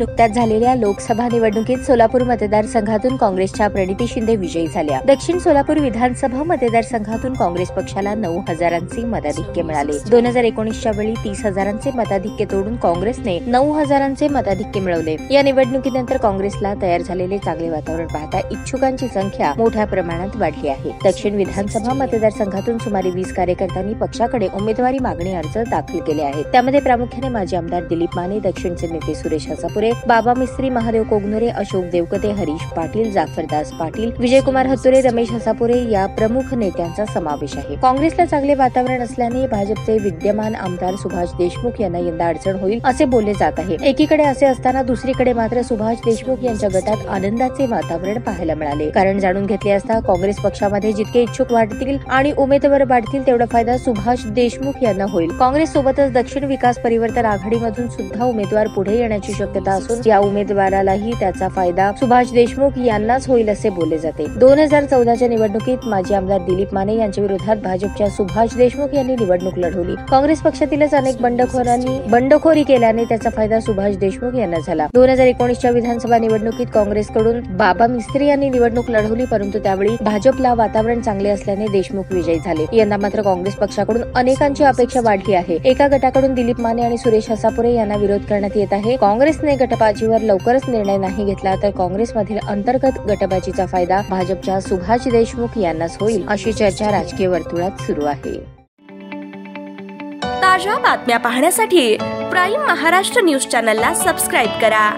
नुकत्याच झालेल्या लोकसभा निवडणुकीत सोलापूर मतदारसंघातून काँग्रेसच्या प्रणिती शिंदे विजयी झाल्या। दक्षिण सोलापूर विधानसभा मतदारसंघातून काँग्रेस पक्षाला 9,000चे मताधिक्य मिळाले। 2019च्या वेळी 30,000चे मताधिक्य तोडून काँग्रेसने 9,000चे मताधिक्य मिळवले। या निवडणुकीनंतर काँग्रेसला तयार झालेले चांगले वातावरण पाहता इच्छुकांची संख्या मोठ्या प्रमाणात वाढली आहे। दक्षिण विधानसभा मतदारसंघातून सुमारे 20 कार्यकर्त्यांनी पक्षाकडे उमेदवारी मागणी अर्ज दाखल केले आहेत। त्यामध्ये प्रामुख्याने माजी आमदार दिलीप माने, दक्षिणचे नेते सुरेश हसापुरे, बाबा मिस्त्री, महादेव कोगनुरे, अशोक देवकते, हरीश पाटील, जाफरदास पाटील, विजयकुमार हत्तुरे, रमेश हसापुरे या प्रमुख नेत्यांचा समावेश आहे। काँग्रेसला चांगले वातावरण असल्याने भाजपचे विद्यमान आमदार सुभाष देशमुख यांना यंदा अडचण होईल असे बोलले जात आहे। एकीकडे असे असताना दुसरीकडे मात्र सुभाष देशमुख यांच्या गटात आनंदाचे वातावरण पाहायला मिळाले। कारण जाणून घेतले असता काँग्रेस पक्षामध्ये जितके इच्छुक वाढतील आणि उमेदवार वाढतील तेवढा फायदा सुभाष देशमुख यांना होईल। काँग्रेस सोबतच दक्षिण विकास परिवर्तन आघाडीमधून सुद्धा उमेदवार पुढे येण्याची शक्यता असून या उमेदवारालाही त्याचा फायदा सुभाष देशमुख यांनाच होईल असे बोलले जाते। 2014च्या निवडणुकीत माजी आमदार दिलीप माने यांच्या विरोधात भाजपच्या सुभाष देशमुख यांनी निवडणूक लढवली। काँग्रेस पक्षातीलच अनेक बंडखोरांनी बंडखोरी केल्याने त्याचा फायदा सुभाष देशमुख यांना झाला। 2019च्या विधानसभा निवडणुकीत काँग्रेसकडून बाबा मिस्त्री यांनी निवडणूक लढवली, परंतु त्यावेळी भाजपला वातावरण चांगले असल्याने देशमुख विजयी झाले। यंदा मात्र काँग्रेस पक्षाकडून अनेकांची अपेक्षा वाढली आहे। एका गटाकडून दिलीप माने आणि सुरेश हसापुरे यांना विरोध करण्यात येत आहे। काँग्रेसने गटबाजीवर लवकरच निर्णय नाही घेतला तर काँग्रेसमधील अंतर्गत गटबाजीचा फायदा भाजपच्या सुभाष देशमुख यांनाच होईल अशी चर्चा राजकीय वर्तुळात सुरू आहे। ताज्या बातम्या पाहण्यासाठी प्राईम महाराष्ट्र न्यूज चॅनलला सबस्क्राईब करा।